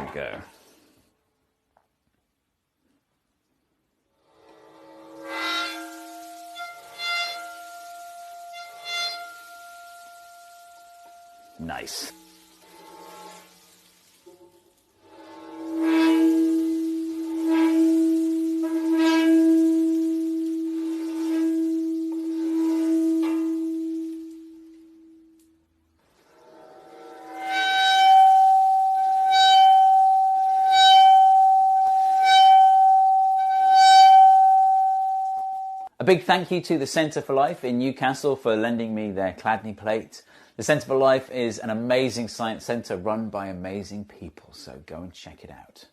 we go. Nice. A big thank you to the Centre for Life in Newcastle for lending me their Chladni plate. The Centre for Life is an amazing science centre run by amazing people, so go and check it out.